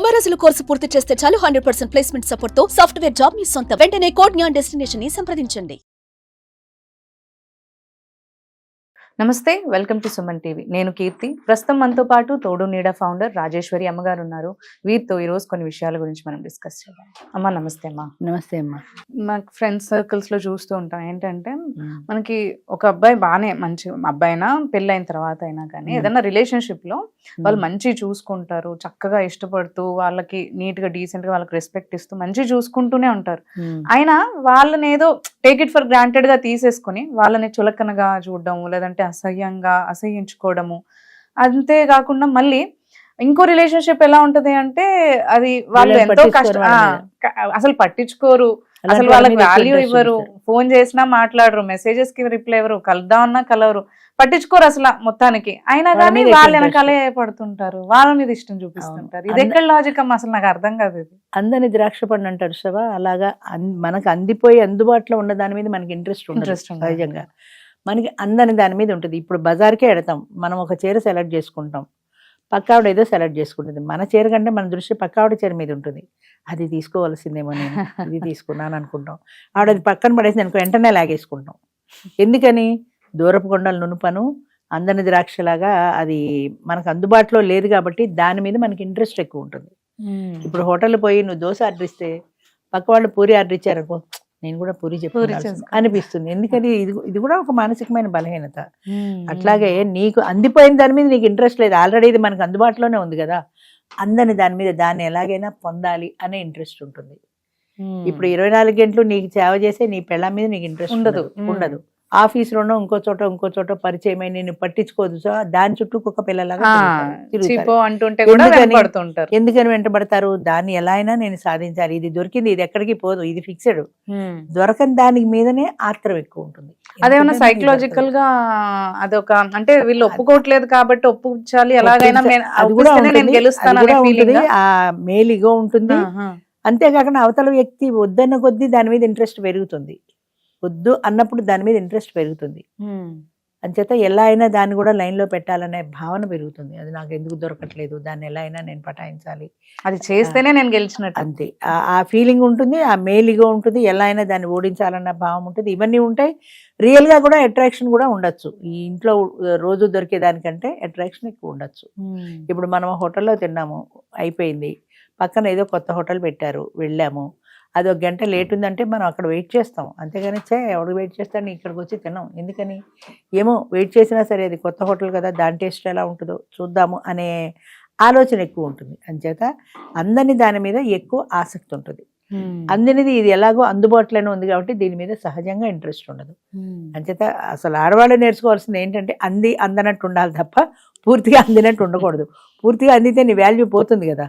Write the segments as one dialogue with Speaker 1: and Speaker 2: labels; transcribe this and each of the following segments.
Speaker 1: 90 రోజుల కోర్సు పూర్తి చేస్తే చాలు 100% ప్లేస్మెంట్ సపోర్ట్ తో సాఫ్ట్వేర్ జాబ్ మీ సొంతం. వెంటనే కోడ్ జ్ఞాన్ డెస్టినేషన్ ని సంప్రదించండి.
Speaker 2: నమస్తే, వెల్కమ్ టు సుమన్ టీవీ. నేను కీర్తి. ప్రస్తుతం మనతో పాటు తోడు నీడ ఫౌండర్ రాజేశ్వరి అమ్మగారు ఉన్నారు. వీరితో ఈరోజు కొన్ని విషయాల గురించి మనం డిస్కస్ చేద్దాం. అమ్మ నమస్తే. అమ్మా
Speaker 3: నమస్తే అమ్మా.
Speaker 2: మాకు ఫ్రెండ్స్ సర్కిల్స్ లో చూస్తూ ఉంటాం ఏంటంటే, మనకి ఒక అబ్బాయి బాగానే మంచి అబ్బాయి అయినా పెళ్ళైన తర్వాత అయినా కానీ ఏదైనా రిలేషన్షిప్ లో వాళ్ళు మంచి చూసుకుంటారు, చక్కగా ఇష్టపడుతూ వాళ్ళకి నీట్ గా డీసెంట్ గా వాళ్ళకి రెస్పెక్ట్ ఇస్తూ మంచి చూసుకుంటూనే ఉంటారు. అయినా వాళ్ళని ఏదో టేక్ ఇట్ ఫర్ గ్రాంటెడ్ గా తీసేసుకుని వాళ్ళని చులకనగా చూడడం, లేదంటే అసహ్యించుకోవడము. అంతేకాకుండా మళ్ళీ ఇంకో రిలేషన్షిప్ ఎలా ఉంటది అంటే, అది వాళ్ళు ఎంతో కష్టం, అసలు పట్టించుకోరు, అసలు వాళ్ళకి వాల్యూ ఇవ్వరు, ఫోన్ చేసినా మాట్లాడరు, మెసేజెస్ కి రిప్లై ఇవ్వరు, కలుద్దామన్నా కలవరు, పట్టించుకోరు అసలు మొత్తానికి. అయినా కానీ వాళ్ళ వెనకాలే పడుతుంటారు, వాళ్ళ మీద ఇష్టం చూపిస్తుంటారు. ఇది ఎక్కడ లాజిక్ అమ్మా? అసలు నాకు అర్థం కాదు. ఇది
Speaker 3: అందని ద్రాక్ష పండు అంటారు సవా, అలాగా మనకు అందిపోయి అందుబాటులో ఉన్న దాని మీద మనకి ఇంట్రెస్ట్ సహజంగా. మనకి అందని దాని మీద ఉంటుంది. ఇప్పుడు బజార్కే వెడతాం, మనం ఒక చీర సెలెక్ట్ చేసుకుంటాం, పక్కావిడ ఏదో సెలెక్ట్ చేసుకుంటుంది. మన చీర కంటే మన దృష్టి పక్కావిడ చీర మీద ఉంటుంది. అది తీసుకోవాల్సిందేమో, నేను ఇది తీసుకున్నాను అనుకుంటాం. ఆవిడ అది పక్కన పడేసి అనుకో వెంటనే లాగేసుకుంటాం. ఎందుకని? దూరపు కొండలు నునుపను అందని ద్రాక్షలాగా అది మనకు అందుబాటులో లేదు కాబట్టి దాని మీద మనకి ఇంట్రెస్ట్ ఎక్కువ ఉంటుంది. ఇప్పుడు హోటల్ పోయి నువ్వు దోశ ఆర్డర్ ఇస్తే పక్క వాళ్ళు పూరి ఆర్డర్ ఇచ్చారనుకో, నేను కూడా పూరి చెప్పాను అనిపిస్తుంది. ఎందుకని? ఇది కూడా ఒక మానసికమైన బలహీనత. అట్లాగే నీకు అందిపోయిన దాని మీద నీకు ఇంట్రెస్ట్ లేదు, ఆల్రెడీ ఇది మనకు అందుబాటులోనే ఉంది కదా, అందని దాని మీద దాన్ని ఎలాగైనా పొందాలి అనే ఇంట్రెస్ట్ ఉంటుంది. ఇప్పుడు 24 గంటలు నీకు సేవ చేసే నీ పెళ్ళ మీద నీకు ఇంట్రెస్ట్ ఉండదు. ఆఫీసులోనో ఇంకో చోట పరిచయం అయి నేను పట్టించుకోదు, సో దాని చుట్టూ కుక్క పిల్లలాగా ఎందుకని వెంటబడతారు? దాన్ని ఎలా అయినా నేను సాధించాలి, ఇది దొరికింది, ఇది ఎక్కడికి పోదు, ఇది ఫిక్స్డ్. దొరకని దాని మీదనే ఆత్రం ఎక్కువ ఉంటుంది.
Speaker 2: అదేమన్నా సైకలాజికల్ గా అదొక, అంటే వీళ్ళు ఒప్పుకోవట్లేదు కాబట్టి ఒప్పుచాలి, ఎలాగైనా
Speaker 3: ఆ మేలిగో ఉంటుంది. అంతేకాకుండా అవతల వ్యక్తి వద్దన్న కొద్దీ దాని మీద ఇంట్రెస్ట్ పెరుగుతుంది. వద్దు అన్నప్పుడు దాని మీద ఇంట్రెస్ట్ పెరుగుతుంది. అంచేత ఎలా అయినా దాన్ని కూడా లైన్లో పెట్టాలనే భావన పెరుగుతుంది. అది నాకు ఎందుకు దొరకట్లేదు, దాన్ని ఎలా అయినా నేను పటాయించాలి,
Speaker 2: అది చేస్తేనే నేను గెలిచినట్టు,
Speaker 3: అంతే ఆ ఫీలింగ్ ఉంటుంది. ఆ మేలిగా ఉంటుంది, ఎలా అయినా దాన్ని ఓడించాలన్న భావం ఉంటుంది. ఇవన్నీ ఉంటాయి. రియల్గా కూడా అట్రాక్షన్ కూడా ఉండొచ్చు. ఈ ఇంట్లో రోజు దొరికేదానికంటే అట్రాక్షన్ ఎక్కువ ఉండొచ్చు. ఇప్పుడు మనం హోటల్లో తిన్నాము, అయిపోయింది, పక్కన ఏదో కొత్త హోటల్ పెట్టారు, వెళ్ళాము, అది 1 గంట లేట్ ఉందంటే మనం అక్కడ వెయిట్ చేస్తాం. అంతేగాని ఎవడు వెయిట్ చేస్తాను ఇక్కడికి వచ్చి తిన్నాం. ఎందుకని? ఏమో వెయిట్ చేసినా సరే అది కొత్త హోటల్ కదా, దాని టేస్ట్ ఎలా ఉంటుందో చూద్దాము అనే ఆలోచన ఎక్కువ ఉంటుంది. అంచేత అందని దాని మీద ఎక్కువ ఆసక్తి ఉంటుంది. అందినది ఇది ఎలాగో అందుబాటులోనే ఉంది కాబట్టి దీని మీద సహజంగా ఇంట్రెస్ట్ ఉండదు. అంచేత అసలు ఆడవాళ్ళు నేర్చుకోవాల్సింది ఏంటంటే, అందనట్టు ఉండాలి తప్ప పూర్తిగా అందినట్టు ఉండకూడదు. పూర్తిగా అందితే నీ వాల్యూ పోతుంది కదా,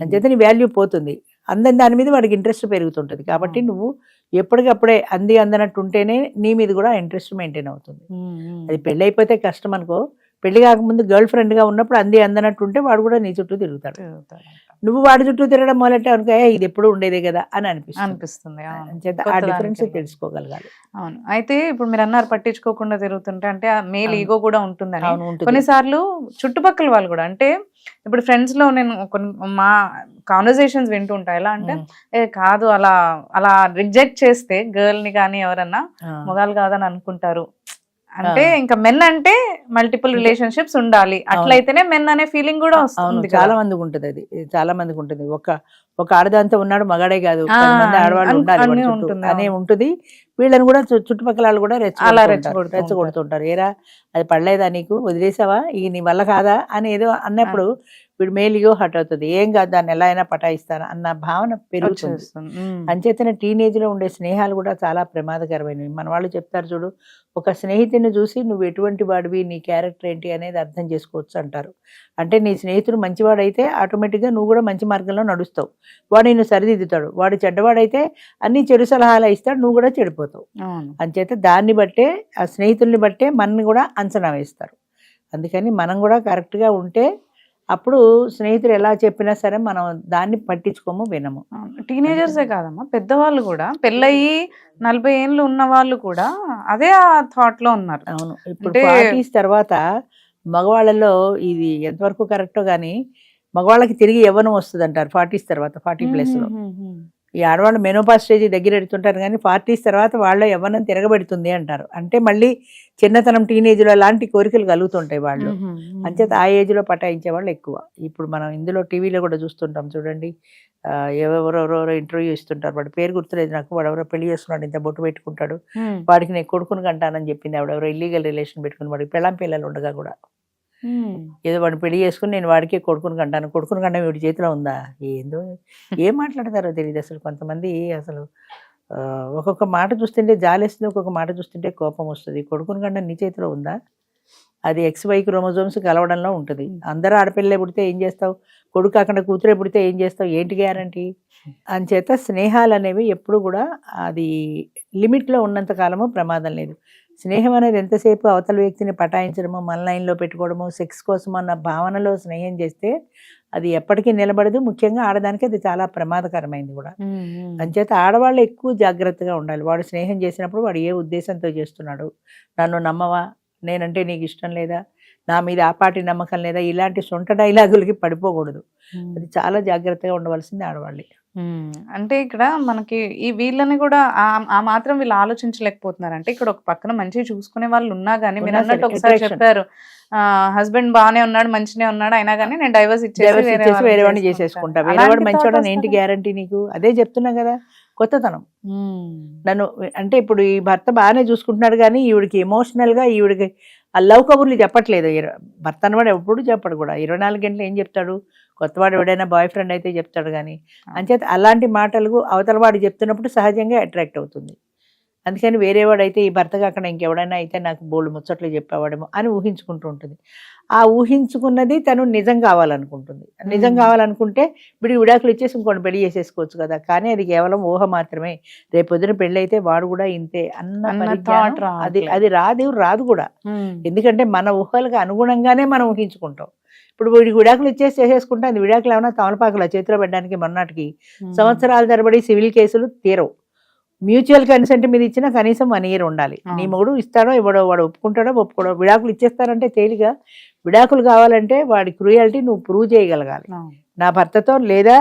Speaker 3: అంచేత నీ వాల్యూ పోతుంది. అందని దాని మీద వాడికి ఇంట్రెస్ట్ పెరుగుతుంటుంది. కాబట్టి నువ్వు ఎప్పటికప్పుడే అందనట్టు ఉంటేనే నీ మీద కూడా ఇంట్రెస్ట్ మెయింటైన్ అవుతుంది. అది పెళ్ళి అయిపోతే కష్టం అనుకో, పెళ్లి కాకముందు గర్ల్ ఫ్రెండ్గా ఉన్నప్పుడు అందనట్టు ఉంటే వాడు కూడా నీ చుట్టూ తిరుగుతాడు. నువ్వు వాడి చుట్టూ తిరగడం మొదలెట్టే అనుకో, ఇది ఎప్పుడు ఉండేదే కదా అని అనిపిస్తుంది. ఆ డిఫరెన్స్ తెలుసుకోగలగాలి.
Speaker 2: అవును. అయితే ఇప్పుడు మీరు అన్నారు పట్టించుకోకుండా తిరుగుతుంటే, అంటే ఆ మేల్ ఈగో కూడా ఉంటుందని. కొన్నిసార్లు చుట్టుపక్కల వాళ్ళు కూడా, అంటే ఇప్పుడు ఫ్రెండ్స్ లో నేను మా కాన్వర్సేషన్స్ వింటూ ఉంటాయి. ఎలా అంటే, కాదు అలా అలా రిజెక్ట్ చేస్తే గర్ల్ ని కానీ ఎవరన్నా మొగాలు కాదని అనుకుంటారు. అంటే ఇంకా మెన్ అంటే మల్టిపుల్ రిలేషన్షిప్స్ ఉండాలి, అట్లయితేనే మెన్ అనే ఫీలింగ్ కూడా వస్తుంది.
Speaker 3: చాలా మందికి ఉంటుంది, అది చాలా మందికి ఉంటుంది. ఒక ఆడదాంతో ఉన్నాడు, మగాడే కాదు, 10 మంది ఆడవాళ్ళు ఉండాలి అనే ఉంటుంది. వీళ్ళని కూడా చుట్టుపక్కల వాళ్ళు కూడా రెచ్చగొడుతుంటారు. ఏరా అది పడలేదా నీకు, వదిలేసావా, ఈ నీ వల్ల కాదా అని ఏదో అన్నప్పుడు వీడు మేలిగో హట్ అవుతుంది. ఏం కాదు, దాన్ని ఎలా అయినా పటాయిస్తాను అన్న భావన పెరుగుతుంది. అంచేతనే టీనేజ్ లో ఉండే స్నేహాలు కూడా చాలా ప్రమాదకరమైనవి. మన వాళ్ళు చెప్తారు చూడు, ఒక స్నేహితుని చూసి నువ్వు ఎటువంటి వాడివి, నీ క్యారెక్టర్ ఏంటి అనేది అర్థం చేసుకోవచ్చు అంటారు. అంటే నీ స్నేహితుడు మంచివాడైతే ఆటోమేటిక్గా నువ్వు కూడా మంచి మార్గంలో నడుస్తావు, వాడు నిన్ను సరిదిద్దుతాడు. వాడు చెడ్డవాడైతే అన్ని చెడు సలహాలు ఇస్తాడు, నువ్వు కూడా చెడిపోతావు. అంచేత దాన్ని బట్టే, ఆ స్నేహితుల్ని బట్టే మనని కూడా అంచనా వేస్తారు. అందుకని మనం కూడా కరెక్ట్గా ఉంటే అప్పుడు స్నేహితులు ఎలా చెప్పినా సరే మనం దాన్ని పట్టించుకోము, వినము.
Speaker 2: టీనేజర్సే కాదమ్మా, పెద్దవాళ్ళు కూడా పెళ్ళయి 40 ఏళ్ళు ఉన్న వాళ్ళు కూడా అదే ఆ థాట్ లో ఉన్నారు.
Speaker 3: అవును. ఇప్పుడు 40s తర్వాత మగవాళ్ళలో ఇది ఎంతవరకు కరెక్టో కానీ మగవాళ్ళకి తిరిగి యవ్వనం వస్తుంది అంటారు 40s తర్వాత 40+లో. ఈ ఆడవాళ్ళు మెనోపాస్ స్టేజ్ దగ్గర ఎడుతుంటారు కానీ 40s తర్వాత వాళ్ళ యవ్వనం తిరగబెడుతుంది అంటారు. అంటే మళ్ళీ చిన్నతనం టీనేజ్లో లాంటి కోరికలు కలుగుతుంటాయి వాళ్ళు. అంచేత ఆ ఏజ్లో పటాయించే వాళ్ళు ఎక్కువ. ఇప్పుడు మనం ఇందులో టీవీలో కూడా చూస్తుంటాం చూడండి, ఎవరెవరెవరో ఇంటర్వ్యూ ఇస్తుంటారు, వాడి పేరు గుర్తులేదు నాకు, వాడు ఎవరో పెళ్లి చేస్తున్నాడు, ఇంత బొట్టు పెట్టుకుంటాడు, వాడికి నేను కొడుకుని కంటానని చెప్పింది ఆవిడ, ఎవరో ఇల్లీగల్ రిలేషన్ పెట్టుకుని, వాడికి పెళ్ళాం పిల్లలు ఉండగా కూడా ఏదో వాడిని పెళ్లి చేసుకుని నేను వాడికే కొడుకుని కంటాను, కొడుకుని కంటే వీడి చేతిలో ఉందా, ఏందో ఏం మాట్లాడతారో తెలియదు అసలు. కొంతమంది అసలు ఒక్కొక్క మాట చూస్తుంటే జాలేస్తుంది, ఒక్కొక్క మాట చూస్తుంటే కోపం వస్తుంది. కొడుకుని కంటే నీ చేతిలో ఉందా, అది XY క్రోమోజోమ్స్ కలవడంలో ఉంటుంది. అందరూ ఆడపిల్లలే పుడితే ఏం చేస్తావు, కొడుకు అక్కడ కూతురే పుడితే ఏం చేస్తావు, ఏంటి గ్యారంటీ. అంచేత స్నేహాలు అనేవి ఎప్పుడు కూడా అది లిమిట్లో ఉన్నంత కాలము ప్రమాదం లేదు. స్నేహం అనేది ఎంతసేపు అవతల వ్యక్తిని పటాయించడము, మన లైన్లో పెట్టుకోవడము, సెక్స్ కోసం అన్న భావనలో స్నేహం చేస్తే అది ఎప్పటికీ నిలబడదు. ముఖ్యంగా ఆడదానికి అది చాలా ప్రమాదకరమైంది కూడా. అంచేత ఆడవాళ్ళు ఎక్కువ జాగ్రత్తగా ఉండాలి. వాడు స్నేహం చేసినప్పుడు వాడు ఏ ఉద్దేశంతో చేస్తున్నాడు, నన్ను నమ్మవా, నేనంటే నీకు ఇష్టం లేదా, నా మీద ఆపాటి నమ్మకం లేదా, ఇలాంటి సొంత డైలాగులకి పడిపోకూడదు. అది చాలా జాగ్రత్తగా ఉండవలసింది ఆడవాళ్ళే.
Speaker 2: అంటే ఇక్కడ మనకి ఈ వీళ్ళని కూడా ఆ మాత్రం వీళ్ళు ఆలోచించలేకపోతున్నారు. అంటే ఇక్కడ ఒక పక్కన మంచిగా చూసుకునే వాళ్ళు ఉన్నా గానీ, మీరు
Speaker 3: ఉన్నా
Speaker 2: అన్నట్టు
Speaker 3: సరే,
Speaker 2: ఒకసారి
Speaker 3: attraction.
Speaker 2: చెప్పారు హస్బెండ్ బాగానే ఉన్నాడు, మంచినే ఉన్నాడు, అయినా కానీ నేను డైవర్స్
Speaker 3: ఇచ్చేసి వేరే వాడిని
Speaker 2: చేసుకుంటాను.
Speaker 3: చేసేసుకుంటా, వేరే
Speaker 2: అలాంటి
Speaker 3: వాడు మంచివాడు
Speaker 2: thought
Speaker 3: ఏంటి
Speaker 2: వస్తుందా?
Speaker 3: గ్యారంటీ నీకు, అదే చెప్తున్నా కదా కొత్తతనం.
Speaker 2: మ్మ్.
Speaker 3: నన్ను అంటే ఇప్పుడు ఈ భర్త బాగానే చూసుకుంటున్నాడు కానీ ఈవిడికి ఎమోషనల్గా ఈవిడికి ఆ లవ్ కబుర్లు చెప్పట్లేదు. భర్త అన్నవాడు ఎప్పుడు చెప్పడు కూడా. 24 గంటలు ఏం చెప్తాడు, కొత్తవాడు ఎవడైనా బాయ్ ఫ్రెండ్ అయితే చెప్తాడు కానీ. అంచేత అలాంటి మాటలు అవతల వాడు చెప్తున్నప్పుడు సహజంగా అట్రాక్ట్ అవుతుంది. అందుకని వేరేవాడైతే ఈ భర్త కాకుండా ఇంకెవడైనా అయితే నాకు బోల్డ్ ముచ్చట్లు చెప్పేవాడేమో అని ఊహించుకుంటూ ఉంటుంది. ఆ ఊహించుకున్నది తను నిజం కావాలనుకుంటుంది. నిజం కావాలనుకుంటే విడాకులు ఇచ్చేసి ఇంకొని పెళ్లి చేసేసుకోవచ్చు కదా. కానీ అది కేవలం ఊహ మాత్రమే. రేపొద్దున పెళ్ళి అయితే వాడు కూడా ఇంతే అన్న పరిజ్ఞానం
Speaker 2: thought
Speaker 3: అది రాదు కూడా.
Speaker 2: మ్మ్.
Speaker 3: ఎందుకంటే మన ఊహలకు అనుగుణంగానే మనం ఊహించుకుంటాం. ఇప్పుడు వీడికి విడాకులు ఇచ్చేసి చేసేసుకుంటే అది విడాకులు ఏమైనా తమలపాకుల చేతిలో పెట్టడానికి మొన్నటికి సంవత్సరాల తరబడి సివిల్ కేసులు తీరవు. మ్యూచువల్ కన్సెంట్ మీద ఇచ్చినా కనీసం 1 year ఉండాలి. నీ మొగుడు ఇస్తాడో ఇవ్వడో, వాడు ఒప్పుకుంటాడో ఒప్పుకోడో. విడాకులు ఇచ్చేస్తారంటే తేలిగా. విడాకులు కావాలంటే వాడి క్రూయాలిటీ నువ్వు ప్రూవ్ చేయగలగాలి. నా భర్తతో, లేదా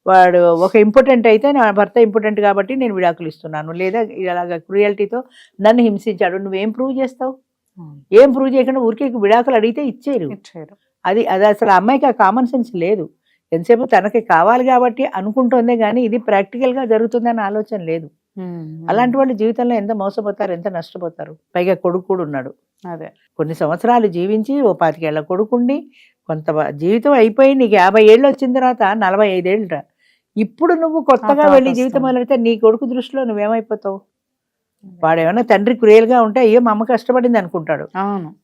Speaker 3: వాడు ఒక ఇంపార్టెంట్ అయితే నా భర్త ఇంపార్టెంట్ కాబట్టి నేను విడాకులు ఇస్తున్నాను, లేదా ఇలాగ క్రూయాలిటీతో నన్ను హింసించాడు, నువ్వేం ప్రూవ్ చేస్తావు? ఏం ప్రూవ్ చేయకుండా ఊరికే విడాకులు అడిగితే ఇచ్చేరు. అది అది అసలు అమ్మాయికి ఆ కామన్ సెన్స్ లేదు. ఎంతసేపు తనకి కావాలి కాబట్టి అనుకుంటుందే కానీ ఇది ప్రాక్టికల్గా జరుగుతుందన్న ఆలోచన లేదు. అలాంటి వాళ్ళు జీవితంలో ఎంత మోసపోతారు, ఎంత నష్టపోతారు. పైగా కొడుకు కూడా ఉన్నాడు.
Speaker 2: అదే
Speaker 3: కొన్ని సంవత్సరాలు జీవించి ఓ 25 ఏళ్ల కొడుకుండి కొంత జీవితం అయిపోయి నీకు 50 ఏళ్ళు వచ్చిన తర్వాత 45 ఏళ్ళ ఇప్పుడు నువ్వు కొత్తగా వెళ్ళి జీవితం మొదలెడితే నీ కొడుకు దృష్టిలో నువ్వేమైపోతావు? వాడు ఏమైనా తండ్రి క్రియల్గా ఉంటే అయ్యో మా అమ్మ కష్టపడింది అనుకుంటాడు.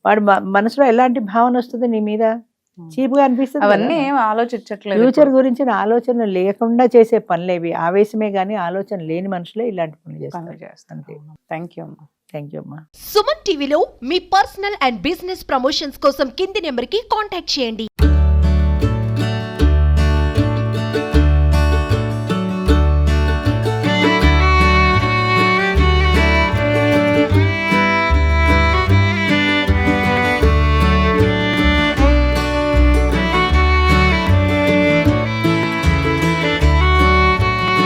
Speaker 3: వాడు మనసులో ఎలాంటి భావన వస్తుంది నీ మీద? చీప్గా అనిపిస్తుంది.
Speaker 2: అవన్నీ ఏం ఆలోచించట్లేదు.
Speaker 3: ఫ్యూచర్ గురించిన ఆలోచన లేకుండా చేసే పనులేవి. ఆవేశమే కానీ ఆలోచన లేని మనుషులే ఇలాంటి పనులు చేస్తారు.
Speaker 2: థ్యాంక్ యూ అమ్మా.
Speaker 3: థ్యాంక్ యూ అమ్మా.
Speaker 4: సుమన్ టీవీలో మీ పర్సనల్ అండ్ బిజినెస్ ప్రమోషన్స్ కోసం కింది నెంబర్కి కాంటాక్ట్ చేయండి.